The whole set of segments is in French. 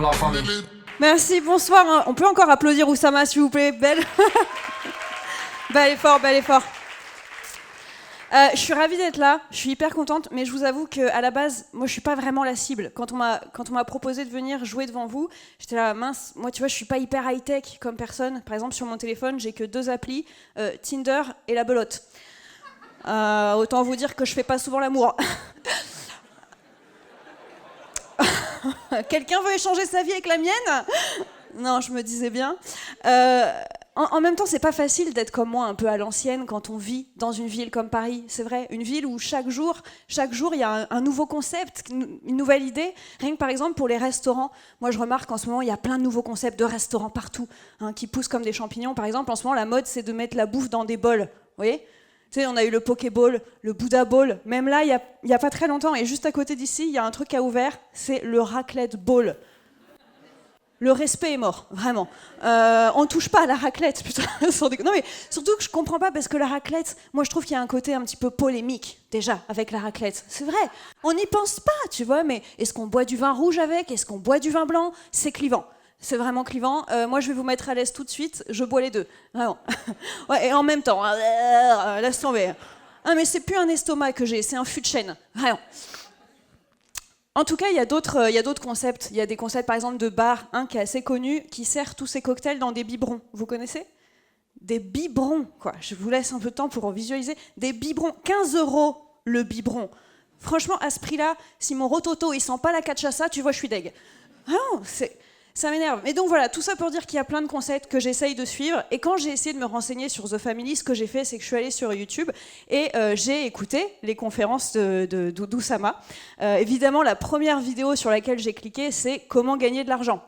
la famille. Merci, bonsoir. On peut encore applaudir Oussama, s'il vous plaît. Belle. Bel effort, bel effort. Je suis ravie d'être là, je suis hyper contente, mais je vous avoue qu'à la base, moi je suis pas vraiment la cible. Quand on m'a proposé de venir jouer devant vous, j'étais là, mince, moi tu vois, je suis pas hyper high-tech comme personne. Par exemple, sur mon téléphone, j'ai que 2 applis, Tinder et la belote. Autant vous dire que je fais pas souvent l'amour. Quelqu'un veut échanger sa vie avec la mienne ? Non, je me disais bien. En même temps, c'est pas facile d'être comme moi, un peu à l'ancienne, quand on vit dans une ville comme Paris. C'est vrai, une ville où chaque jour, il y a un nouveau concept, une nouvelle idée. Rien que par exemple pour les restaurants. Moi, je remarque qu'en ce moment, il y a plein de nouveaux concepts de restaurants partout, qui poussent comme des champignons. Par exemple, en ce moment, la mode, c'est de mettre la bouffe dans des bols. Vous voyez ? Tu sais, on a eu le Pokéball, le Buddha Ball. Même là, il y a pas très longtemps, et juste à côté d'ici, il y a un truc qui a ouvert, c'est le Raclette Ball. Le respect est mort, vraiment. On touche pas à la raclette, putain. Non mais surtout que je comprends pas parce que la raclette, moi je trouve qu'il y a un côté un petit peu polémique déjà avec la raclette. C'est vrai, on n'y pense pas, tu vois. Mais est-ce qu'on boit du vin rouge avec ? Est-ce qu'on boit du vin blanc ? C'est clivant. C'est vraiment clivant. Moi je vais vous mettre à l'aise tout de suite. Je bois les deux, vraiment. Ouais, et en même temps, laisse tomber. Ah mais c'est plus un estomac que j'ai, c'est un fût de chêne, vraiment. En tout cas, il y a d'autres concepts. Il y a des concepts, par exemple, de bar, qui est assez connu, qui sert tous ses cocktails dans des biberons. Vous connaissez ? Des biberons, quoi. Je vous laisse un peu de temps pour visualiser. Des biberons, 15 € le biberon. Franchement, à ce prix-là, si mon rototo, il sent pas la cachaça, tu vois, je suis deg. Ah, ça m'énerve. Mais donc voilà, tout ça pour dire qu'il y a plein de concepts que j'essaye de suivre. Et quand j'ai essayé de me renseigner sur The Family, ce que j'ai fait, c'est que je suis allée sur YouTube et j'ai écouté les conférences d'Oussama. Évidemment, la première vidéo sur laquelle j'ai cliqué, c'est « Comment gagner de l'argent ».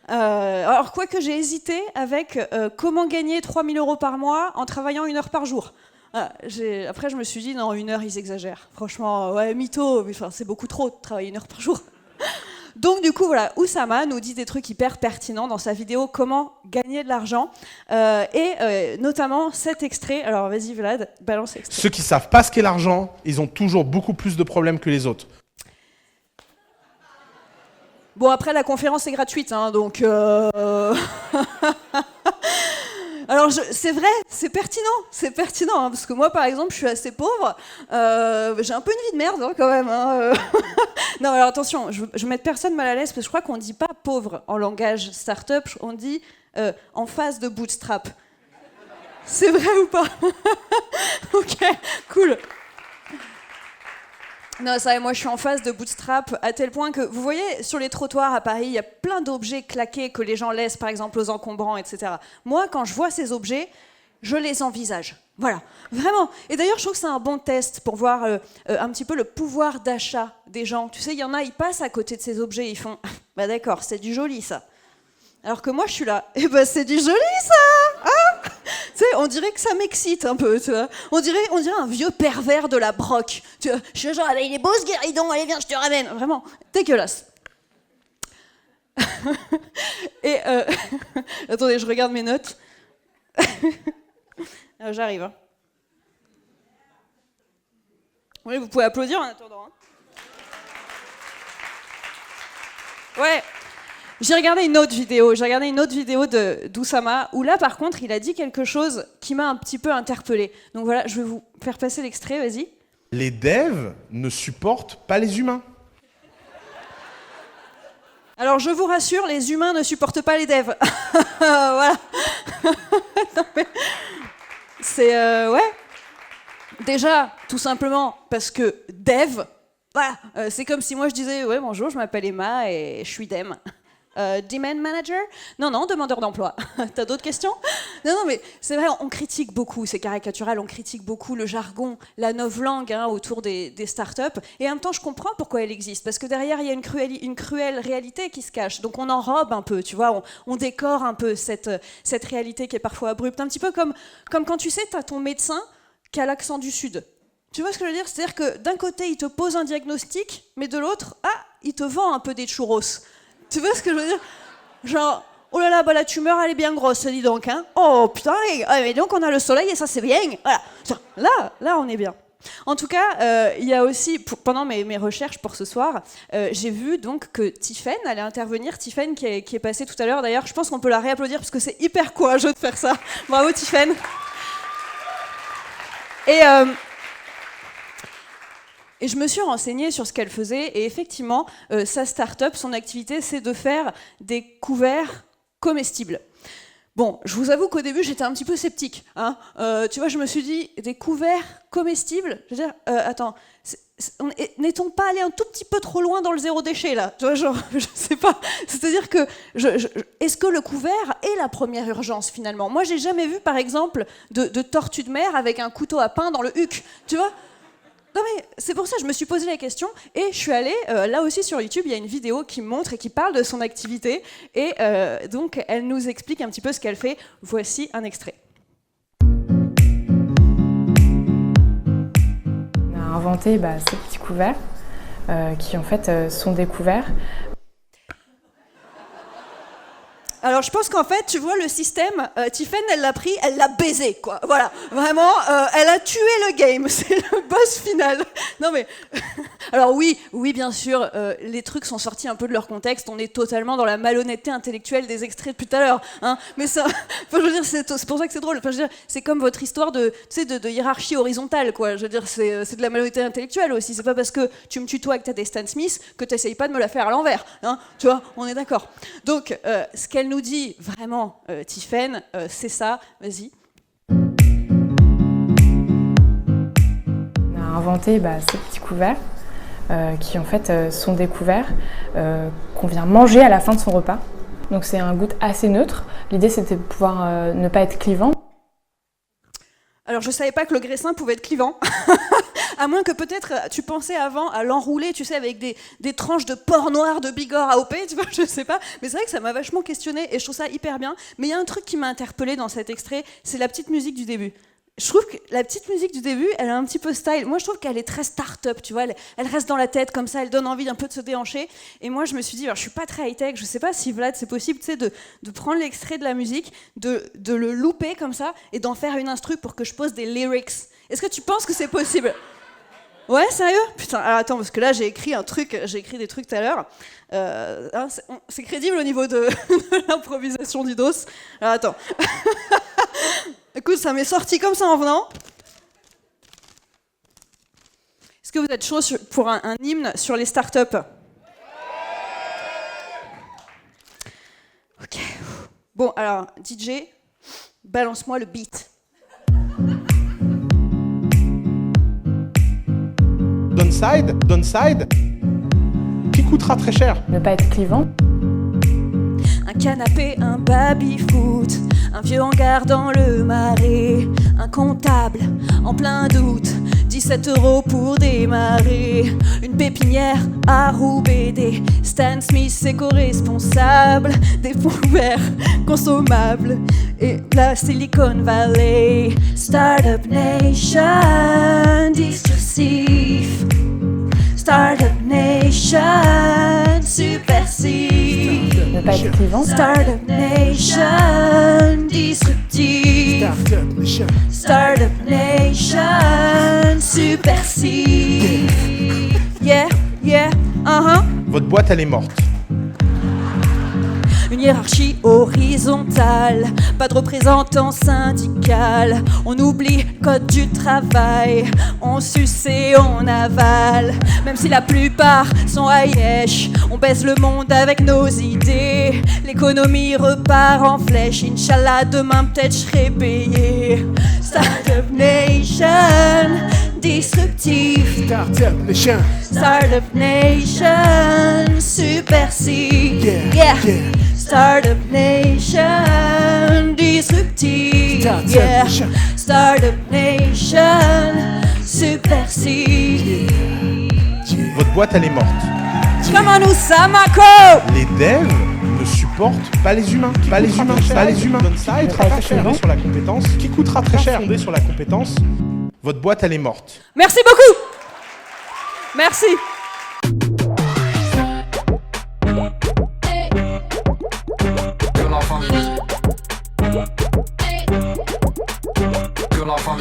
Alors, quoique j'ai hésité avec « Comment gagner 3 000 € par mois en travaillant 1 heure par jour ». Après, je me suis dit « Non, 1 heure, ils exagèrent. Franchement, ouais, mytho, mais, c'est beaucoup trop de travailler 1 heure par jour ». Donc du coup, voilà, Oussama nous dit des trucs hyper pertinents dans sa vidéo « Comment gagner de l'argent » et notamment cet extrait. Alors vas-y Vlad, balance l'extrait. Ceux qui ne savent pas ce qu'est l'argent, ils ont toujours beaucoup plus de problèmes que les autres. Bon, après, la conférence est gratuite, donc... Alors, c'est vrai, c'est pertinent, parce que moi, par exemple, je suis assez pauvre, j'ai un peu une vie de merde, quand même. Non, alors attention, je vais mettre personne mal à l'aise, parce que je crois qu'on ne dit pas pauvre en langage start-up, on dit en phase de bootstrap. C'est vrai ou pas? Ok, cool. Non, ça, moi je suis en phase de bootstrap à tel point que, vous voyez, sur les trottoirs à Paris, il y a plein d'objets claqués que les gens laissent, par exemple, aux encombrants, etc. Moi, quand je vois ces objets, je les envisage. Voilà, vraiment. Et d'ailleurs, je trouve que c'est un bon test pour voir un petit peu le pouvoir d'achat des gens. Tu sais, il y en a, ils passent à côté de ces objets, ils font « Bah d'accord, c'est du joli, ça ». Alors que moi, je suis là, et bah c'est du joli, ça, hein. Tu sais, on dirait que ça m'excite un peu, tu vois. On dirait un vieux pervers de la broque. Tu vois, je suis genre, allez, il est beau ce guéridon, allez, viens, je te ramène. Vraiment, dégueulasse. Et, attendez, je regarde mes notes. J'arrive. Hein. Oui, vous pouvez applaudir en attendant. Hein. Ouais. J'ai regardé une autre vidéo d'Oussama, où là, par contre, il a dit quelque chose qui m'a un petit peu interpellée. Donc voilà, je vais vous faire passer l'extrait, vas-y. Les devs ne supportent pas les humains. Alors, je vous rassure, les humains ne supportent pas les devs. Voilà. Non, mais c'est... ouais. Déjà, tout simplement, parce que dev, voilà, c'est comme si moi je disais, ouais, bonjour, je m'appelle Emma et je suis dem. Demand manager ? Non, demandeur d'emploi. T'as d'autres questions ? Non, mais c'est vrai, on critique beaucoup, c'est caricatural, on critique beaucoup le jargon, la novlangue autour des startups. Et en même temps, je comprends pourquoi elle existe, parce que derrière, il y a une cruelle réalité qui se cache. Donc on enrobe un peu, tu vois, on décore un peu cette réalité qui est parfois abrupte. Un petit peu comme quand tu sais, t'as ton médecin qui a l'accent du Sud. Tu vois ce que je veux dire ? C'est-à-dire que d'un côté, il te pose un diagnostic, mais de l'autre, il te vend un peu des churros. Tu vois ce que je veux dire ? Genre, oh là là, bah la tumeur, elle est bien grosse, dis donc, hein. Oh putain, mais donc on a le soleil et ça c'est bien. Voilà. Là, on est bien. En tout cas, il y a aussi, pendant mes recherches pour ce soir, j'ai vu donc que Tiffaine allait intervenir. Tiffaine qui est passée tout à l'heure. D'ailleurs, je pense qu'on peut la réapplaudir parce que c'est hyper courageux de faire ça. Bravo Tiffaine. Et je me suis renseignée sur ce qu'elle faisait. Et effectivement, sa start-up, son activité, c'est de faire des couverts comestibles. Bon, je vous avoue qu'au début, j'étais un petit peu sceptique. Hein. Tu vois, je me suis dit, des couverts comestibles. Je veux dire, attends, n'est-on pas allé un tout petit peu trop loin dans le zéro déchet, là? Tu vois, genre, je sais pas. C'est-à-dire que, est-ce que le couvert est la première urgence, finalement? Moi, j'ai jamais vu, par exemple, de tortue de mer avec un couteau à pain dans le huc. Tu vois? Non mais c'est pour ça que je me suis posé la question et je suis allée, là aussi sur YouTube, il y a une vidéo qui montre et qui parle de son activité et donc elle nous explique un petit peu ce qu'elle fait. Voici un extrait. On a inventé ces petits couverts qui en fait sont des couverts. Alors je pense qu'en fait, tu vois, le système, Tiffaine, elle l'a pris, elle l'a baisé, quoi. Voilà, vraiment, elle a tué le game, c'est le boss final. Non mais, alors oui, bien sûr, les trucs sont sortis un peu de leur contexte, on est totalement dans la malhonnêteté intellectuelle des extraits depuis tout à l'heure, hein. Mais ça, je veux dire, c'est pour ça que c'est drôle. Enfin, je veux dire, c'est comme votre histoire de hiérarchie horizontale, quoi. Je veux dire, c'est de la malhonnêteté intellectuelle aussi. C'est pas parce que tu me tutoies avec ta des Stan Smith que t'essayes pas de me la faire à l'envers, hein. Tu vois, on est d'accord. Donc, ce qu'elle nous dit vraiment, Tiffaine, c'est ça, vas-y. On a inventé ces petits couverts qui en fait sont des couverts qu'on vient manger à la fin de son repas. Donc c'est un goût assez neutre. L'idée c'était de pouvoir ne pas être clivant. Alors je savais pas que le graissin pouvait être clivant. À moins que peut-être tu pensais avant à l'enrouler, tu sais, avec des tranches de porc noir de Bigorre AOP, tu vois, je sais pas. Mais c'est vrai que ça m'a vachement questionnée et je trouve ça hyper bien. Mais il y a un truc qui m'a interpellée dans cet extrait, c'est la petite musique du début. Je trouve que la petite musique du début, elle a un petit peu style. Moi, je trouve qu'elle est très start-up, tu vois. Elle reste dans la tête comme ça, elle donne envie d'un peu de se déhancher. Et moi, je me suis dit, alors, je suis pas très high-tech, je sais pas si Vlad, c'est possible, tu sais, de prendre l'extrait de la musique, de le louper comme ça et d'en faire une instru pour que je pose des lyrics. Est-ce que tu penses que c'est possible? Ouais, sérieux? Putain, alors attends, parce que là, j'ai écrit des trucs tout à l'heure. Hein, c'est crédible au niveau de l'improvisation du dos. Alors attends. Écoute, ça m'est sorti comme ça en venant. Est-ce que vous êtes chaud pour un hymne sur les startups? Ok. Bon, alors, DJ, balance-moi le beat. Downside, qui coûtera très cher. Ne pas être clivant. Un canapé, un baby-foot, un vieux hangar dans le marais, un comptable en plein doute, 17 € pour démarrer, une pépinière à Roubaix, des Stan Smith éco-responsables, des fonds verts consommables et la Silicon Valley, Startup Nation, disruptif, Startup Nation, subversif. Ne pas être clivant. Startup Nation, disruptif. Startup Nation, subversif. Yeah, Votre boîte, elle est morte. Une hiérarchie horizontale, pas de représentant syndical. On oublie le code du travail, on suce et on avale. Même si la plupart sont Hayesh, on baise le monde avec nos idées. L'économie repart en flèche, Inch'Allah demain peut-être je serai payé. Startup Nation, disruptif. Startup Nation, Startup Nation, subversif. Yeah. Startup Nation, disruptif. Yeah. Startup Nation, subversif. Votre boîte, elle est morte. Comment nous Samako? Les devs ne supportent pas les humains. Downside, très cher fondé sur la compétence. Qui coûtera très cher fondé sur la compétence. Votre boîte, elle est morte. Merci beaucoup. Merci. Que l'enfant